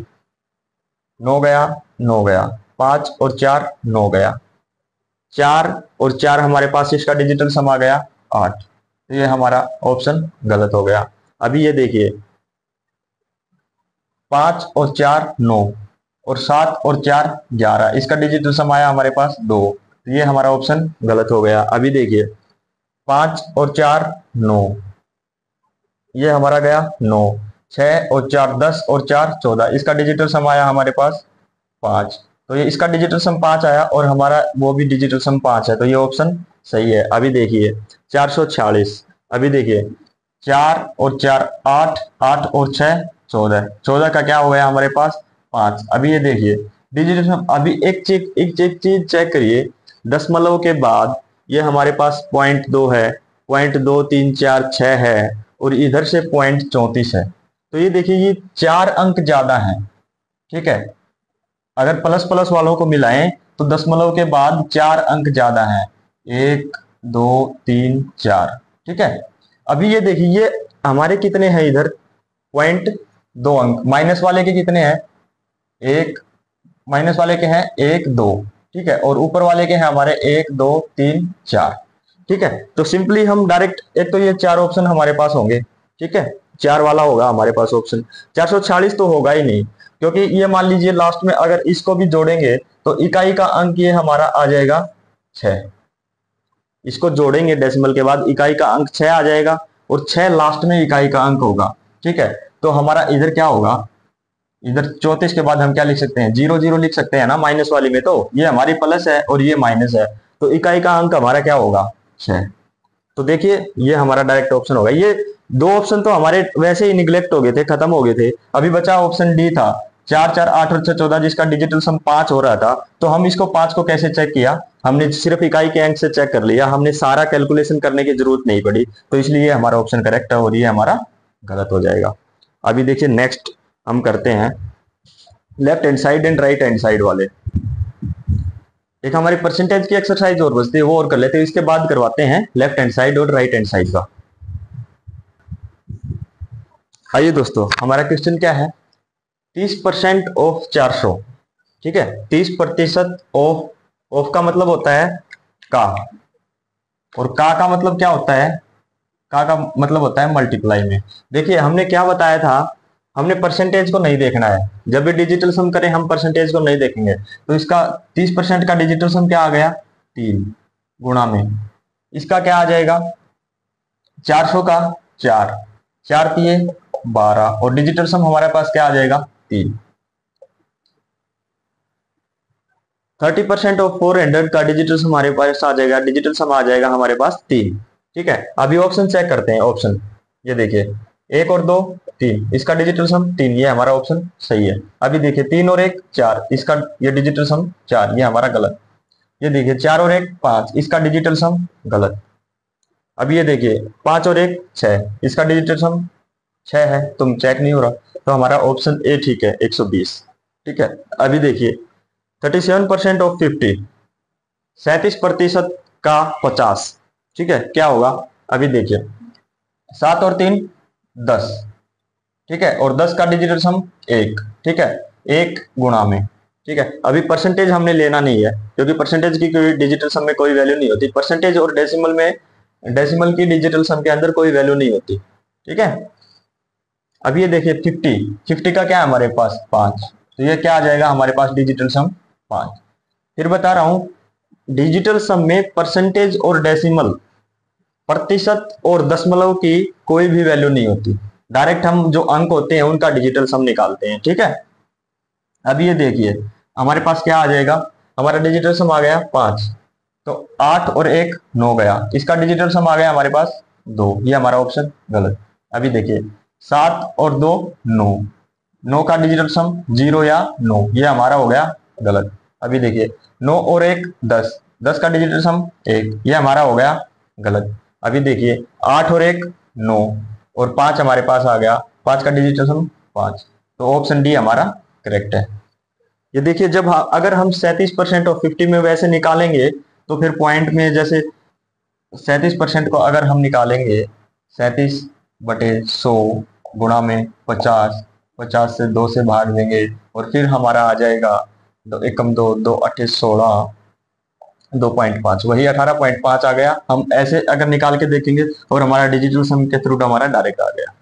9 गया 9 गया, 5 और 4 9 गया, 4 और 4 हमारे पास इसका डिजिटल सम आ गया 8, तो ये हमारा ऑप्शन गलत हो गया। अभी ये देखिए 5 और 4 9 और 7 और 4 11, इसका डिजिटल सम आया हमारे पास 2, तो ये हमारा ऑप्शन गलत हो गया। अभी देखिए 5 और 4 9, ये हमारा गया 9, 6 और 4 10 और 4 14, इसका डिजिटल सम आया हमारे पास 5, तो ये इसका डिजिटल सम 5 आया और हमारा वो भी डिजिटल सम 5 है, तो ये ऑप्शन सही है। अभी देखिए 446, अभी देखिए 4 और 4 8, 8 और 6 14, 14 का क्या हो गया हमारे पास 5। अभी ये देखिए डिजिटल सम, अभी एक चीज चेक करिए, दशमलव के बाद ये हमारे पास 0.2 है, 0.2 3 4 6 है, और इधर से 0.34 है, तो ये देखिए ये 4 अंक ज्यादा है। ठीक है, अगर प्लस प्लस वालों को मिलाएं तो दशमलव के बाद 4 अंक ज्यादा है, 1 2 3 4। ठीक है, अभी ये देखिए ये हमारे कितने हैं, इधर 0.2 अंक, माइनस वाले के कितने हैं 1, माइनस वाले के हैं 1 2। ठीक है, और ऊपर वाले के हैं हमारे 1 2 3 4। ठीक है, तो सिंपली हम डायरेक्ट, एक तो ये 4 ऑप्शन हमारे पास होंगे। ठीक है, 4 वाला होगा हमारे पास ऑप्शन, 446 तो होगा ही नहीं, क्योंकि ये मान लीजिए लास्ट में अगर इसको भी जोड़ेंगे तो इकाई का अंक ये हमारा आ जाएगा 6, इसको जोड़ेंगे डेसिमल के बाद इकाई का अंक 6 आ जाएगा, और 6 लास्ट में इकाई का अंक होगा। ठीक है, तो हमारा इधर क्या होगा, इधर 34 के बाद हम क्या लिख सकते हैं 0 0 लिख सकते हैं ना, माइनस वाली में तो ये हमारी प्लस है और ये माइनस है, तो इकाई का अंक हमारा क्या होगा 6। तो देखिए ये हमारा डायरेक्ट ऑप्शन होगा। ये 2 ऑप्शन तो हमारे वैसे ही निग्लेक्ट हो गए थे, खत्म हो गए थे। अभी बचा ऑप्शन डी था 4 4 8 और 6 14, जिसका डिजिटल सम 5 हो रहा था। तो हम इसको 5 को कैसे चेक किया, हमने सिर्फ इकाई के अंक से चेक कर लिया, हमने सारा कैलकुलेशन करने की जरूरत नहीं पड़ी, तो इसलिए हमारा ऑप्शन करेक्ट है और ये हमारा गलत हो जाएगा। अभी देखिए नेक्स्ट हम करते हैं left hand side and right hand side वाले। एक हमारी परसेंटेज की एक्सरसाइज और बचती है, वो और कर लेते हैं, इसके बाद करवाते हैं लेफ्ट हैंड साइड और राइट हैंड साइड का। आइए दोस्तों, हमारा क्वेश्चन क्या है? 30% ऑफ 400। ठीक है, 30% ऑफ। ऑफ का मतलब होता है का, और का मतलब क्या होता है? का मतलब होता है मल्टीप्लाई में। देखिए, हमने क्या बताया था, हमने परसेंटेज को नहीं देखना है। जब भी डिजिटल सम करें हम परसेंटेज को नहीं देखेंगे। तो इसका 30% का डिजिटल सम क्या आ गया? 3 गुणा में इसका क्या आ जाएगा? 400 का 4, 4 तिये 12, और डिजिटल सम हमारे पास क्या आ जाएगा? 3। 30% ऑफ 400 का डिजिटल सम हमारे पास आ जाएगा, डिजिटल सम आ जाएगा हमारे पास 3। ठीक है, अभी ऑप्शन चेक करते हैं। ऑप्शन ये देखिए, 1 और 2 3, इसका डिजिटल सम 3, ये हमारा ऑप्शन सही है। अभी देखिए 3 और 1 4, इसका ये डिजिटल सम 4, ये हमारा गलत। ये देखिए 4 और 1 5, इसका डिजिटल सम गलत। अब ये देखिए 5 और 1 6, इसका डिजिटल सम 6 है, तुम चेक नहीं हो रहा। तो हमारा ऑप्शन ए ठीक है, 120। ठीक है, अभी देखिए 37% ऑफ 50, 37% का 50। ठीक है, क्या होगा? अभी देखिए 7 और 3 10। ठीक है, और 10 का डिजिटल सम 1। ठीक है, 1 गुणा में। ठीक है, अभी परसेंटेज हमने लेना नहीं है, क्योंकि परसेंटेज की कोई डिजिटल सम में कोई वैल्यू नहीं होती। परसेंटेज और डेसिमल में, डेसिमल की डिजिटल सम के अंदर कोई वैल्यू नहीं होती। ठीक है, अब ये देखिए 50, 50 का क्या है हमारे पास? 5। तो ये क्या आ जाएगा हमारे पास? डिजिटल सम 5। फिर बता रहा हूं, डिजिटल सम में परसेंटेज और डेसिमल, प्रतिशत और दशमलव की कोई भी वैल्यू नहीं होती। डायरेक्ट हम जो अंक होते हैं उनका डिजिटल सम निकालते हैं। ठीक है, अब ये देखिए हमारे पास क्या आ जाएगा? हमारा डिजिटल सम आ गया 5, तो 8 और 1 9 गया, इसका डिजिटल सम आ गया हमारे पास 2, ये हमारा ऑप्शन गलत। अभी देखिए 7 और 2 9, 9 का डिजिटल सम 0 या 9, ये हमारा हो गया गलत। अभी देखिए 9 और 1 10, 10 का डिजिटल सम 1, ये हमारा हो गया गलत। अभी देखिए 8 और 1 9, और 5 हमारे पास आ गया, 5 का डिजिटल सम 5। तो ऑप्शन डी हमारा करेक्ट है। ये देखिए, जब अगर हम 37% और 50 में वैसे निकालेंगे, तो फिर पॉइंट में जैसे 37% को अगर हम निकालेंगे, 37/100 गुणा में 50, 50 से 2 से भाग देंगे, और फिर हमारा आ जाएगा 2 एकम 2, 2 अठे 16, 2.5, वही 18.5 आ गया। हम ऐसे अगर निकाल के देखेंगे, और हमारा डिजिटल सम के थ्रू हमारा डायरेक्ट आ गया।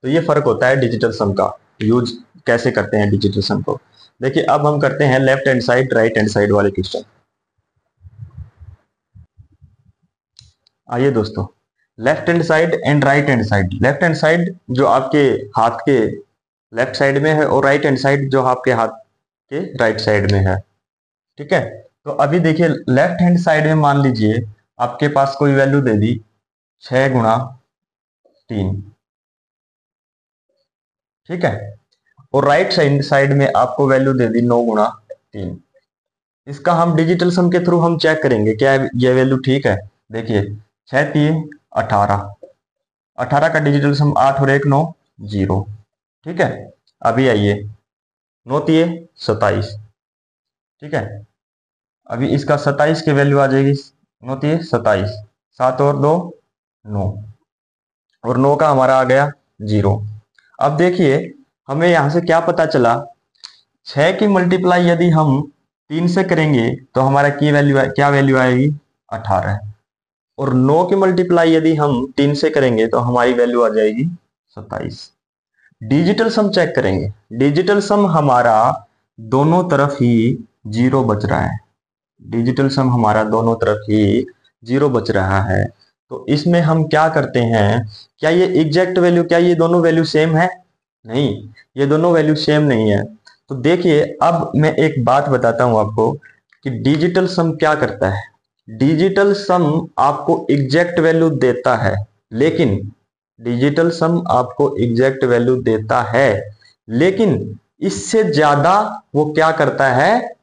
तो ये फर्क होता है डिजिटल सम का, यूज कैसे करते हैं डिजिटल सम को। देखिए, अब हम करते हैं left hand side right hand side वाले क्वेश्चन। आइए दोस्तों, left hand side and right hand side. Left hand side जो आपके हाथ के लेफ्ट साइड में है, और राइट हैंड साइड जो आपके हाथ के राइट साइड में है। ठीक है, तो अभी देखिए लेफ्ट हैंड साइड में मान लीजिए आपके पास कोई वैल्यू दे दी 6 गुणा 3। ठीक है, और राइट साइड में आपको वैल्यू दे दी 9 गुणा 3। इसका हम डिजिटल सम के थ्रू हम चेक करेंगे क्या ये वैल्यू ठीक है। देखिए 6 3 18, 18 का डिजिटल सम 8 और 1 9 0। ठीक है, अभी आइए 9 3 27। ठीक है, अभी इसका 27 की वैल्यू आ जाएगी, 9 3 27, 7 और 2 9, और 9 का हमारा आ गया 0। अब देखिए हमें यहां से क्या पता चला, 6 की मल्टीप्लाई यदि हम 3 से करेंगे तो हमारा की वैल्यू क्या वैल्यू आएगी? 18। और 9 की मल्टीप्लाई यदि हम 3 से करेंगे तो हमारी वैल्यू आ जाएगी 27। डिजिटल सम चेक करेंगे, डिजिटल सम हमारा दोनों तरफ ही 0 बच रहा है। डिजिटल सम हमारा दोनों तरफ ही 0 बच रहा है। तो इसमें हम क्या करते हैं, क्या ये एग्जैक्ट वैल्यू, क्या ये दोनों वैल्यू सेम है? नहीं, ये दोनों वैल्यू सेम नहीं है। तो देखिए, अब मैं एक बात बताता हूं आपको कि डिजिटल सम क्या करता है। डिजिटल सम आपको एग्जैक्ट वैल्यू देता है, लेकिन डिजिटल सम आपको एग्जैक्ट वैल्यू देता है, लेकिन इससे ज्यादा वो क्या करता है,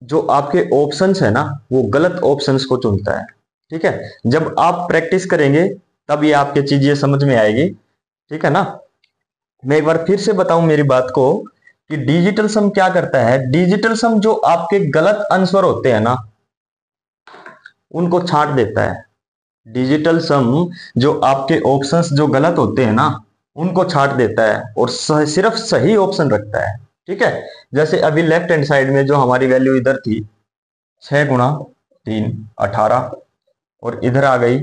जो आपके ऑप्शंस है ना, वो गलत ऑप्शंस को चुनता है। ठीक है, जब आप प्रैक्टिस करेंगे तब ये आपके चीजें समझ में आएगी। ठीक है ना, मैं एक बार फिर से बताऊं मेरी बात को कि डिजिटल सम क्या करता है। डिजिटल सम जो आपके गलत आंसर होते हैं ना, उनको छांट देता है। डिजिटल सम जो आपके ऑप्शंस जो गलत होते हैं ना, उनको छांट देता है और सिर्फ सही ऑप्शन रखता है। ठीक है, जैसे अभी लेफ्ट हैंड साइड में जो हमारी वैल्यू इधर थी 6 × 3 18, और इधर आ गई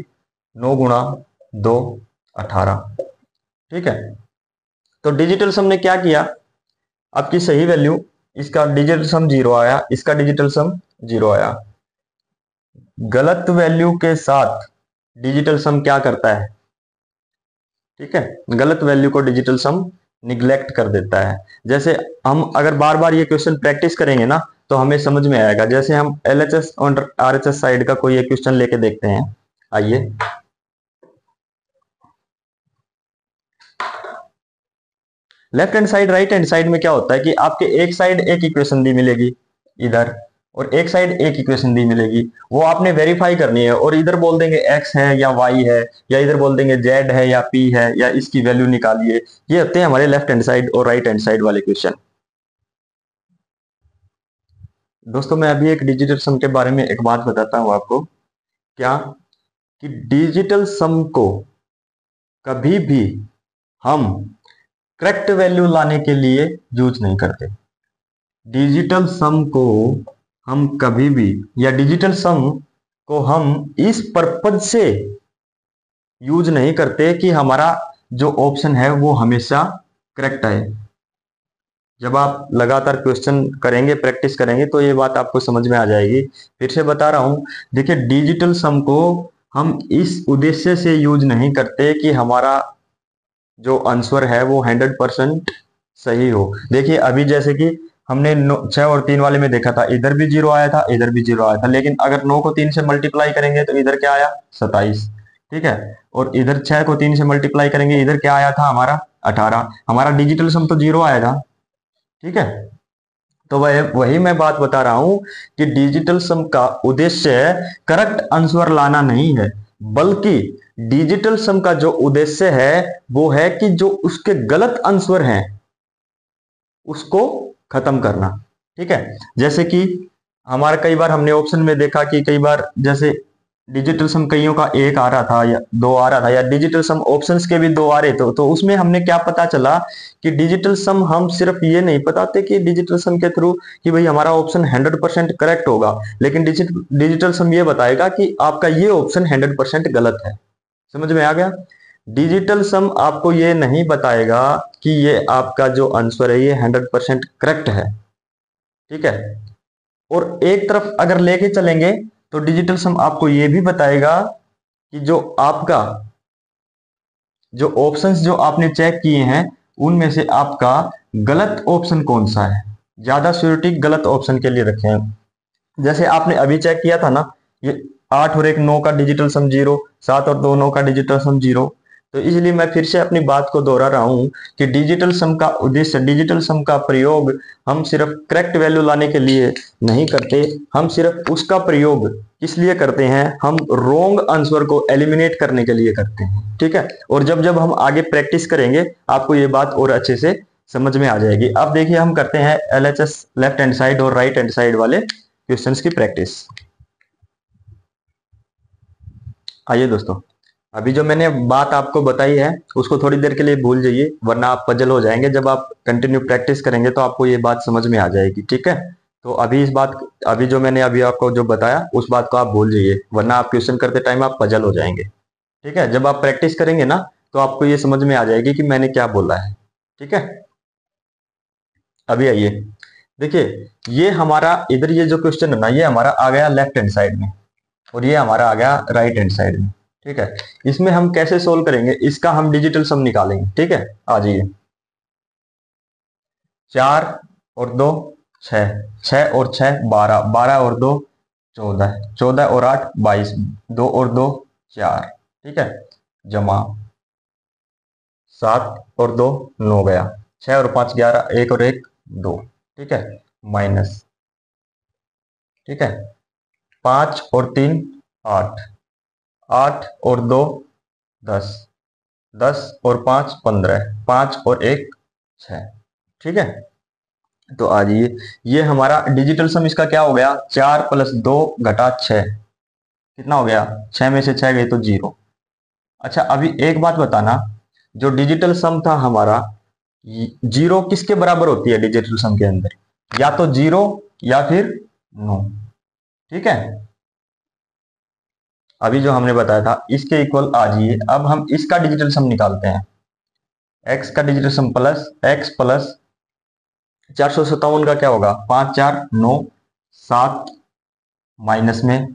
9 × 2 18। ठीक है, तो डिजिटल सम ने क्या किया, आपकी सही वैल्यू, इसका डिजिटल सम 0 आया, इसका डिजिटल सम 0 आया। गलत वैल्यू के साथ डिजिटल सम क्या करता है, ठीक है, गलत वैल्यू को डिजिटल सम निग्लेक्ट कर देता है। जैसे हम अगर बार बार ये क्वेश्चन प्रैक्टिस करेंगे ना तो हमें समझ में आएगा। जैसे हम एलएचएस और आरएचएस साइड का कोई एक क्वेश्चन लेके देखते हैं, आइए। Left hand side right hand side में क्या होता है कि आपके एक साइड एक इक्वेशन दी मिलेगी इधर, और एक साइड एक इक्वेशन दी मिलेगी, वो आपने वेरीफाई करनी है, और इधर बोल देंगे x है या y है, या इधर बोल देंगे z है या p है, या इसकी वैल्यू निकालिए। ये होते हैं हमारे लेफ्ट हैंड साइड और राइट हैंड साइड वाले क्वेश्चन। दोस्तों मैं अभी एक डिजिटल सम के बारे में एक बात बताता हूं आपको, क्या कि डिजिटल सम को कभी भी हम करेक्ट वैल्यू लाने के लिए यूज नहीं करते। डिजिटल सम को हम कभी भी, या डिजिटल सम को हम इस पर्पज से यूज नहीं करते कि हमारा जो ऑप्शन है वो हमेशा करेक्ट आए। जब आप लगातार क्वेश्चन करेंगे, प्रैक्टिस करेंगे, तो ये बात आपको समझ में आ जाएगी। फिर से बता रहा हूं, देखिए डिजिटल सम को हम इस उद्देश्य से यूज नहीं करते कि हमारा जो आंसर है वो 100% सही हो। देखिए अभी जैसे कि हमने 6 और 3 वाले में देखा था, इधर भी 0 आया था, इधर भी 0 आया था, लेकिन अगर 9 को 3 से मल्टीप्लाई करेंगे तो इधर क्या आया 27। ठीक है, और इधर 6 को 3 से मल्टीप्लाई करेंगे, इधर क्या आया था हमारा 18। हमारा डिजिटल सम तो 0 आया था। ठीक है, तो वही मैं बात बता रहा हूं कि डिजिटल सम का उद्देश्य करेक्ट आंसर लाना नहीं है, बल्कि डिजिटल सम का जो उद्देश्य है वो है कि जो उसके गलत आंसर हैं उसको खत्म करना। ठीक है, जैसे कि हमारा कई बार हमने ऑप्शन में देखा कि कई बार जैसे डिजिटल सम कईयों का 1 आ रहा था या 2 आ रहा था, या डिजिटल सम ऑप्शंस के भी 2 आ रहे थे, तो उसमें हमने क्या पता चला कि डिजिटल सम हम सिर्फ ये नहीं बताते कि डिजिटल सम के थ्रू कि भाई हमारा ऑप्शन 100% करेक्ट होगा, लेकिन डिजिटल सम ये बताएगा कि आपका ये ऑप्शन 100% गलत है। समझ में आ गया? डिजिटल सम आपको ये नहीं बताएगा कि ये आपका जो आंसर है ये 100% करेक्ट है। ठीक है, और एक तरफ अगर लेके चलेंगे तो डिजिटल सम आपको ये भी बताएगा कि जो आपका जो ऑप्शंस जो आपने चेक किए हैं उनमें से आपका गलत ऑप्शन कौन सा है। ज्यादा श्योरिटी गलत ऑप्शन के लिए रखे हैं। जैसे आपने अभी चेक किया था ना, ये 8 और 1 9 का डिजिटल सम 0, 7 और 2 9 का डिजिटल सम 0। तो इसलिए मैं फिर से अपनी बात को दोहरा रहा हूं कि डिजिटल सम का उद्देश्य, डिजिटल सम का प्रयोग हम सिर्फ करेक्ट वैल्यू लाने के लिए नहीं करते, हम सिर्फ उसका प्रयोग किस लिए करते हैं, हम रॉन्ग आंसर को एलिमिनेट करने के लिए करते हैं। ठीक है, और जब जब हम आगे प्रैक्टिस करेंगे आपको ये बात और अच्छे से समझ में आ जाएगी। अब देखिए हम करते हैं एलएचएस लेफ्ट हैंड साइड और राइट हैंड साइड वाले क्वेश्चंस की प्रैक्टिस। आइए दोस्तों, अभी जो मैंने बात आपको बताई है उसको थोड़ी देर के लिए भूल जाइए, वरना आप पजल हो जाएंगे। जब आप कंटिन्यू प्रैक्टिस करेंगे तो आपको ये बात समझ में आ जाएगी। ठीक है, तो अभी जो मैंने अभी आपको जो बताया उस बात को आप भूल जाइए, वरना आप क्वेश्चन करते टाइम आप पजल हो जाएंगे। ठीक है, जब आप प्रैक्टिस करेंगे ना तो आपको ये समझ में आ जाएगी कि मैंने क्या बोला है। ठीक है, अभी आइए देखिए, ये हमारा इधर ये जो क्वेश्चन है ना, ये हमारा आ गया लेफ्ट हैंड साइड में और ये हमारा आ गया राइट हैंड साइड में। ठीक है, इसमें हम कैसे सोल्व करेंगे, इसका हम डिजिटल सम निकालेंगे। ठीक है, आ जाइए। 4 और 2 6, 6 और 6 12, 12 और 2 14, 14 और 8 22, 2 और 2 4। ठीक है, जमा 7 और 2 9 गया, 6 और 5 11, 1 और 1 2। ठीक है, माइनस। ठीक है, 5 और 3 8, 8 और 2 10, 10 और 5 15, 5 और 1 6। ठीक है, तो आ जाइए, ये हमारा डिजिटल सम इसका क्या हो गया, 4 + 2 घटा 6, कितना हो गया, 6 में से 6 गए तो 0। अच्छा अभी एक बात बताना, जो डिजिटल सम था हमारा, जीरो किसके बराबर होती है डिजिटल सम के अंदर, या तो जीरो या फिर नो। ठीक है, अभी जो हमने बताया था इसके इक्वल आ जाइए। अब हम इसका डिजिटल सम निकालते हैं। एक्स का डिजिटल सम प्लस एक्स प्लस 457 का क्या होगा, 5 4 9 7 माइनस में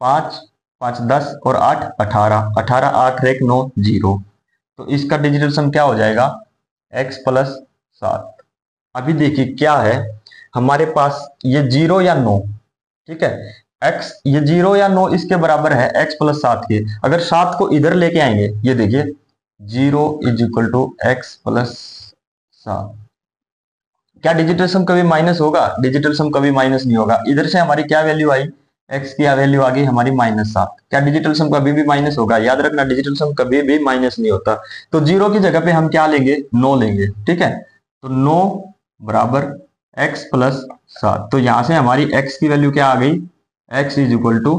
5 5 10 और 8 18 18 8 1 9 0। तो इसका डिजिटल सम क्या हो जाएगा, x प्लस 7। अभी देखिए क्या है हमारे पास, ये जीरो या नो। ठीक है, x ये जीरो या नो इसके बराबर है x प्लस 7 के। अगर 7 को इधर लेके आएंगे, ये देखिए zero is equal to x plus 7। क्या डिजिटल सम कभी माइनस होगा, डिजिटल सम कभी माइनस नहीं होगा। इधर से हमारी क्या वैल्यू आई, x की वैल्यू आ गई हमारी -7। क्या डिजिटल सम कभी भी माइनस होगा, याद रखना डिजिटल सम कभी भी माइनस नहीं होता। तो जीरो की जगह पे हम क्या लेंगे, नो लेंगे। ठीक है, तो नो बराबर x प्लस 7। तो यहां से हमारी x की वैल्यू क्या आ गई, x is equal to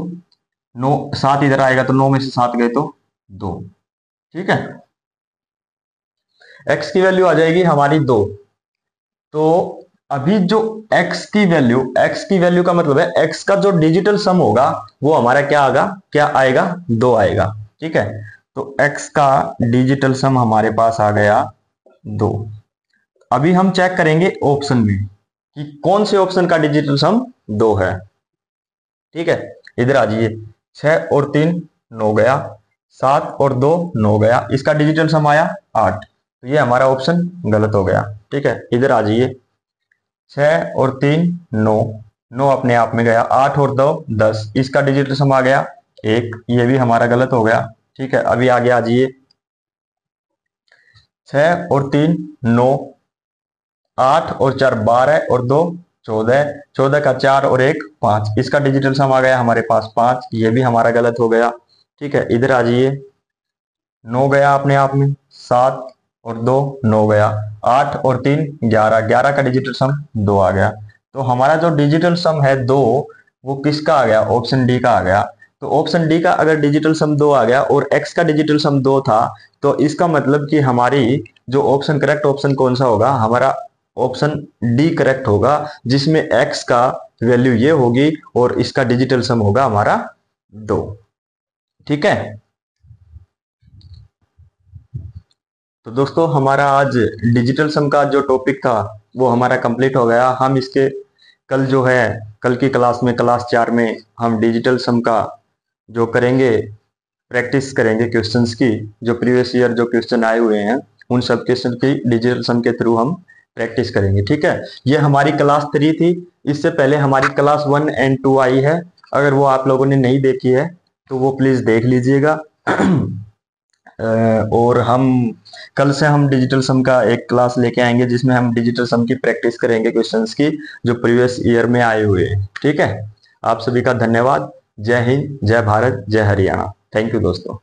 no, 7 इधर आएगा तो 9 में से 7 गए तो 2। ठीक है, x की वैल्यू आ जाएगी हमारी 2। तो अभी जो x की वैल्यू का मतलब है x का जो डिजिटल सम होगा वो हमारा क्या आएगा 2 आएगा। ठीक है, तो x का डिजिटल सम हमारे पास आ गया 2। अभी हम चेक करेंगे ऑप्शन में कि कौन से ऑप्शन का डिजिटल सम 2 है। ठीक है, इधर आ जाइए, 6 और 3 9 गया, 7 और 2 9 गया, इसका डिजिटल सम आया 8। तो ये हमारा ऑप्शन गलत हो गया। ठीक है, इधर आ जाइए, 6 और 3 9, 9 अपने आप में गया, 8 और 2 10, इसका डिजिटल सम आ गया 1, ये भी हमारा गलत हो गया। ठीक है, अभी आगे आ जाइए, 6 और 3 9, 8 और 4 12 और 2 14, 14 का 4 और 1 5, इसका डिजिटल सम आ गया हमारे पास 5, ये भी हमारा गलत हो गया। ठीक है, इधर आ जाइए, 9 गया अपने आप में, 7 और 2 9 गया, 8 और 3 11, 11 का डिजिटल सम 2 आ गया। तो हमारा जो डिजिटल सम है 2, वो किसका आ गया, ऑप्शन डी का आ गया। तो ऑप्शन डी का अगर डिजिटल सम 2 आ गया और एक्स का डिजिटल सम 2 था, तो इसका मतलब कि हमारी जो ऑप्शन करेक्ट ऑप्शन कौन सा होगा, हमारा ऑप्शन डी करेक्ट होगा, जिसमें एक्स का वैल्यू ये होगी और इसका डिजिटल सम होगा हमारा 2। ठीक है, तो दोस्तों हमारा आज डिजिटल सम का जो टॉपिक था वो हमारा कंप्लीट हो गया। हम इसके कल जो है, कल की क्लास में, क्लास 4 में हम डिजिटल सम का जो करेंगे, प्रैक्टिस करेंगे क्वेश्चंस की, जो प्रीवियस ईयर जो क्वेश्चन आए हुए हैं उन सब क्वेश्चन की डिजिटल सम के थ्रू हम प्रैक्टिस करेंगे। ठीक है, ये हमारी क्लास 3 थी। इससे पहले हमारी क्लास 1 एंड 2 आई है। अगर वो आप लोगों ने नहीं देखी है तो वो प्लीज देख लीजिएगा। और हम कल से हम डिजिटल सम का एक क्लास लेके आएंगे जिसमें हम डिजिटल सम की प्रैक्टिस करेंगे क्वेश्चंस की जो प्रीवियस ईयर में आए हुए हैं। ठीक है, आप सभी का धन्यवाद। जय हिंद, जय भारत, जय हरियाणा। थैंक यू दोस्तों।